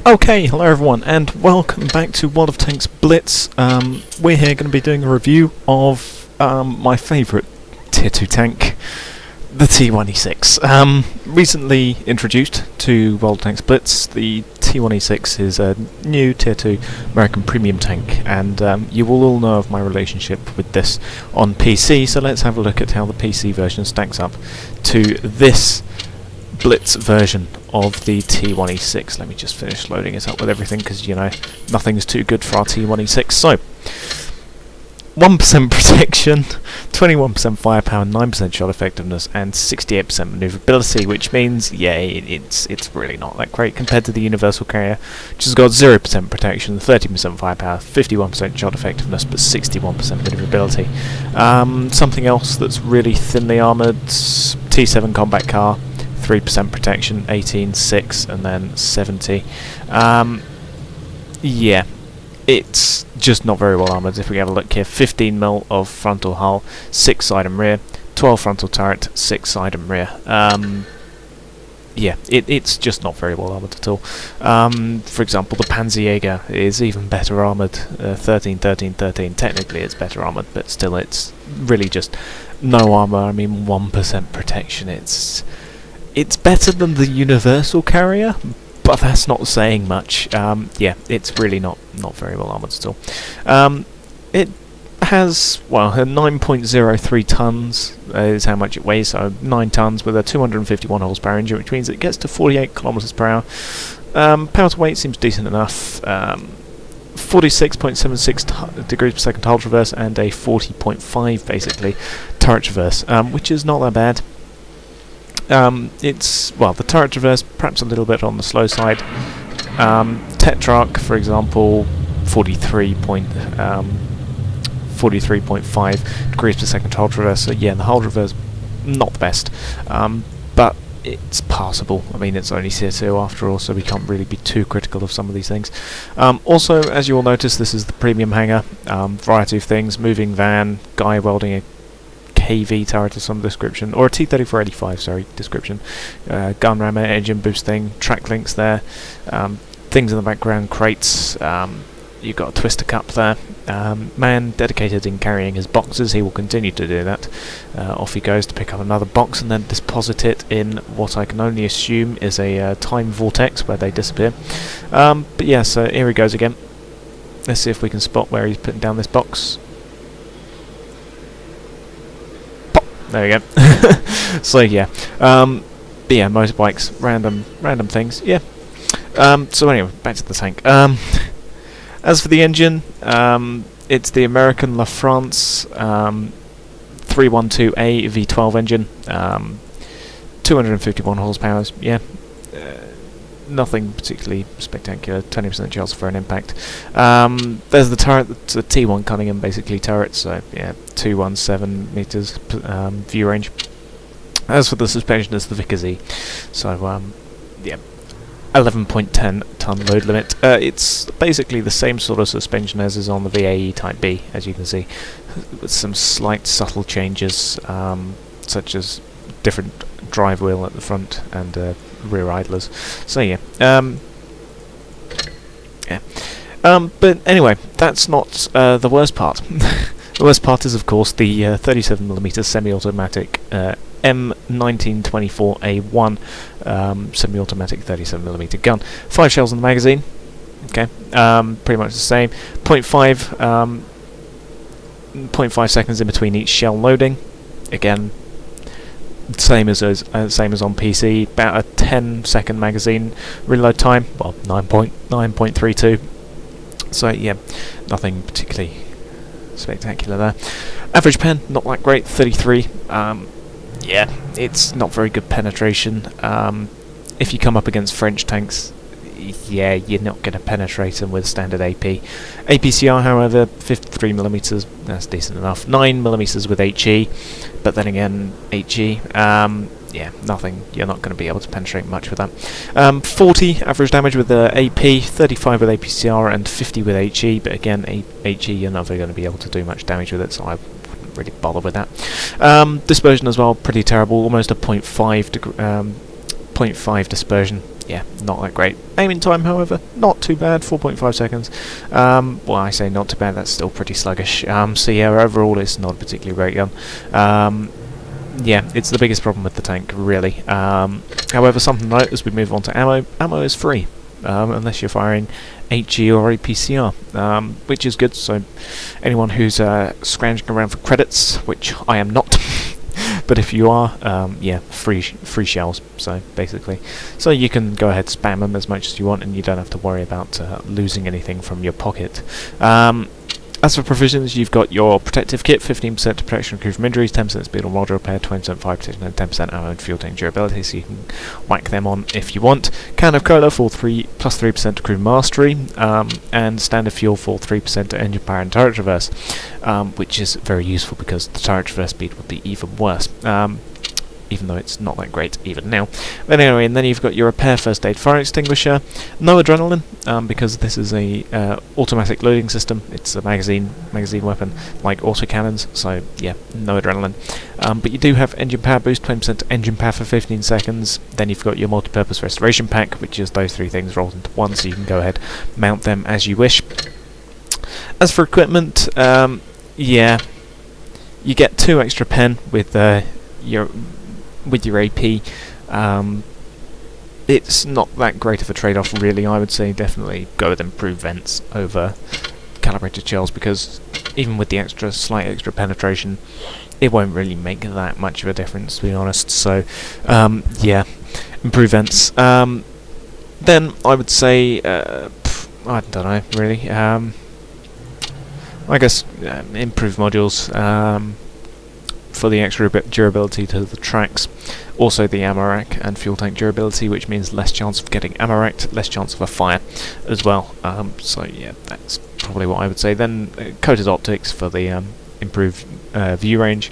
Okay, hello everyone, and welcome back to World of Tanks Blitz. We're here going to be doing a review of my favourite Tier 2 tank, the T1E6. Recently introduced to World of Tanks Blitz, the T1E6 is a new Tier 2 American premium tank, and you will all know of my relationship with this on PC, so let's have a look at how the PC version stacks up to this Blitz version of the T1E6. Let me just finish loading it up with everything, because, you know, nothing's too good for our T1E6. So, 1% protection, 21% firepower, 9% shot effectiveness, and 68% maneuverability, which means, yeah, it's really not that great compared to the Universal Carrier, which has got 0% protection, 30% firepower, 51% shot effectiveness, but 61% maneuverability. Something else that's really thinly armoured, T7 combat car, 3% protection, 18, 6, and then 70. Yeah, it's just not very well armoured. If we have a look here, 15mm of frontal hull, 6 side and rear, 12 frontal turret, 6 side and rear. Yeah, it's just not very well armoured at all. For example, the Panzerjäger is even better armoured, 13, 13, 13. Technically it's better armoured, but still it's really just no armour. I mean, 1% protection. It's better than the Universal Carrier, but that's not saying much. Yeah, it's really not very well armoured at all. It has, well, 9.03 tons is how much it weighs, so 9 tons with a 251 horsepower engine, which means it gets to 48 kilometers per hour. Power to weight seems decent enough. 46.76 degrees per second hull traverse and a 40.5 basically turret traverse, which is not that bad. It's, well, the turret traverse perhaps a little bit on the slow side. Tetrarch, for example, 43.5 degrees per second hull traverse. So yeah, the hull traverse not the best, but it's passable. I mean, it's only Tier 2 after all, so we can't really be too critical of some of these things. Also, as you will notice, this is the premium hangar. Variety of things: moving van, guy welding a KV turret of some description, or a T-34-85, sorry, description. Gun rammer, engine boost thing, track links there, things in the background, crates, you've got a twister cup there. Man dedicated in carrying his boxes, he will continue to do that. Off he goes to pick up another box and then deposit it in what I can only assume is a time vortex where they disappear. But yeah, so here he goes again. Let's see if we can spot where he's putting down this box. There we go. So yeah, but yeah, motorbikes, random things. Yeah. So anyway, back to the tank. As for the engine, it's the American La France 312A V12 engine, 251 horsepower. Yeah. Nothing particularly spectacular, 20% chance for an impact. There's the turret, it's a T1 Cunningham basically turret, so yeah, 217 meters view range. As for the suspension, it's the Vickers E, so yeah, 11.10 ton load limit. It's basically the same sort of suspension as is on the VAE Type B, as you can see, with some slight subtle changes, such as different drive wheel at the front and rear idlers. So yeah, but anyway, that's not the worst part. The worst part is, of course, the 37mm semi-automatic M1924A1 semi-automatic 37mm gun. 5 shells in the magazine. Okay, pretty much the same. 0.5 seconds in between each shell loading. Again, same as on PC. About a 10-second magazine reload time. Well, 9.32. So yeah, nothing particularly spectacular there. Average pen, not that great. 33. Yeah, it's not very good penetration. If you come up against French tanks, yeah, you're not going to penetrate them with standard AP. APCR, however, 53mm, that's decent enough. 9mm with HE, but then again, HE, yeah, nothing. You're not going to be able to penetrate much with that. 40 average damage with the AP, 35 with APCR, and 50 with HE, but again, HE, you're never going to be able to do much damage with it, so I wouldn't really bother with that. Dispersion as well, pretty terrible, almost a 0.5 dispersion. yeah, not that great. Aiming time, however, not too bad, 4.5 seconds. Well, I say not too bad, that's still pretty sluggish. So yeah, overall it's not a particularly great gun. Yeah, it's the biggest problem with the tank, really. However, something to note as we move on to ammo. Ammo is free, unless you're firing HE or APCR, which is good. So anyone who's scrounging around for credits, which I am not, but if you are, yeah, free shells. So basically, so you can go ahead spam them as much as you want, and you don't have to worry about losing anything from your pocket. As for provisions, you've got your protective kit, 15% to protection and crew from injuries, 10% speed on module repair, 20% fire protection, and 10% ammo and fuel tank durability, so you can whack them on if you want. Can of cola for plus 3% to crew mastery, and standard fuel for 3% to engine power and turret traverse, which is very useful because the turret traverse speed would be even worse. Even though it's not that great even now. But anyway, and then you've got your repair first aid fire extinguisher. No adrenaline, because this is a automatic loading system. It's a magazine weapon, like autocannons, so yeah, no adrenaline. But you do have engine power boost, 20% to engine power for 15 seconds. Then you've got your multi-purpose restoration pack, which is those three things rolled into one, so you can go ahead, mount them as you wish. As for equipment, yeah, you get 2 extra pen with your AP. It's not that great of a trade-off, really. I would say definitely go with improved vents over calibrated shells, because even with the slight extra penetration, it won't really make that much of a difference, to be honest. So yeah, improved vents. Then I would say I don't know, really. I guess improved modules for the extra durability to the tracks, also the ammo rack and fuel tank durability, which means less chance of getting ammo racked, less chance of a fire as well. So yeah, that's probably what I would say. Then coated optics for the improved view range.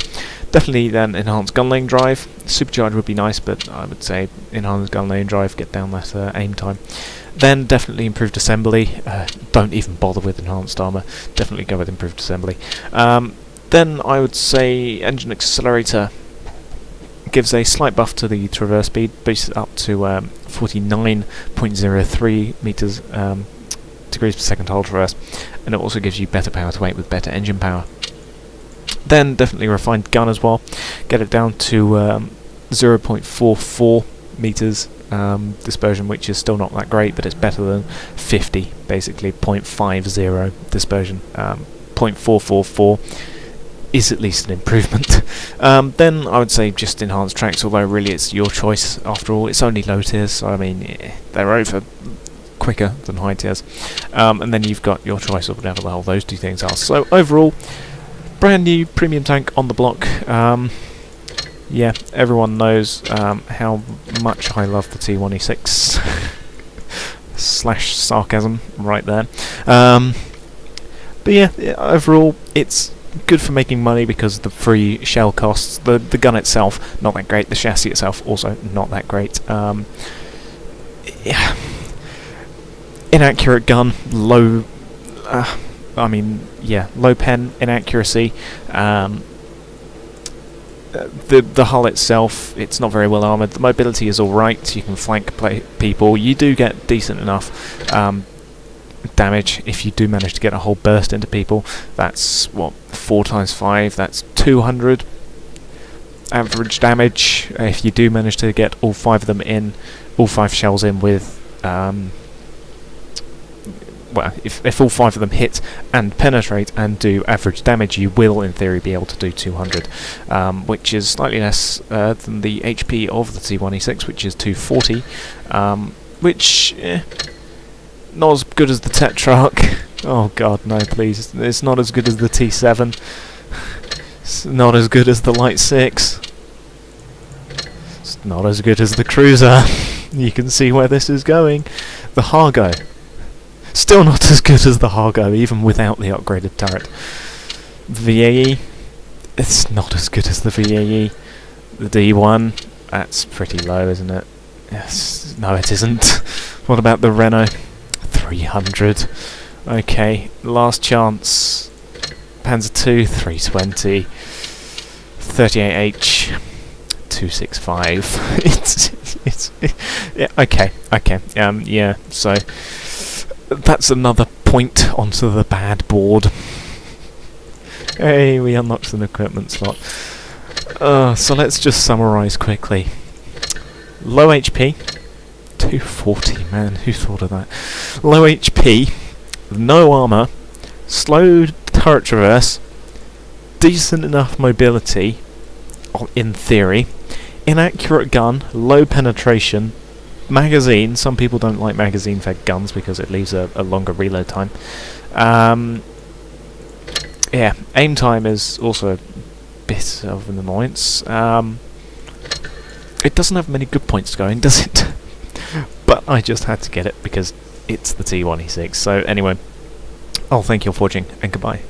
Definitely then enhanced gun lane drive. Supercharge would be nice, but I would say enhanced gun lane drive, get down that aim time. Then definitely improved assembly. Don't even bother with enhanced armour. Definitely go with improved assembly. Then I would say engine accelerator gives a slight buff to the traverse speed, boosts it up to 49.03 meters degrees per second hull traverse, and it also gives you better power to weight with better engine power. Then definitely refined gun as well, get it down to 0.44 meters dispersion, which is still not that great, but it's better than 50, basically 0.50 dispersion. 0.444 is at least an improvement. Then I would say just enhanced tracks, although really it's your choice after all. It's only low tiers, so I mean they're over quicker than high tiers. And then you've got your choice of whatever the hell those two things are. So overall, brand new premium tank on the block. Yeah, everyone knows how much I love the T1E6 slash sarcasm right there. But yeah, overall it's good for making money because of the free shell costs. The gun itself, not that great. The chassis itself, also not that great. Yeah. Inaccurate gun, low... I mean, yeah, low pen, inaccuracy. The hull itself, it's not very well armoured. The mobility is alright, you can flank people. You do get decent enough damage if you do manage to get a whole burst into people. That's what, 4 times 5, that's 200 average damage if you do manage to get all 5 of them in, all 5 shells in with well, if all 5 of them hit and penetrate and do average damage, you will in theory be able to do 200, which is slightly less than the HP of the T1E6, which is 240, which not as good as the Tetrarch. Oh god, no, please. It's not as good as the T7. It's not as good as the Light 6. It's not as good as the Cruiser. You can see where this is going. The Hargo. Still not as good as the Hargo, even without the upgraded turret. VAE. It's not as good as the VAE. The D1. That's pretty low, isn't it? Yes. No, it isn't. What about the Renault? 300. Okay, last chance. Panzer II, 320. 38H, 265. it's yeah, okay. Yeah. So that's another point onto the bad board. Hey, we unlocked an equipment slot. So let's just summarise quickly. Low HP, 240. Man, who thought of that? Low HP, no armour, slow turret traverse, decent enough mobility, in theory, inaccurate gun, low penetration, magazine. Some people don't like magazine-fed guns because it leaves a longer reload time. Yeah, aim time is also a bit of an annoyance. It doesn't have many good points going, does it? But I just had to get it because it's the T1E6. So anyway, I'll thank you all for watching, and goodbye.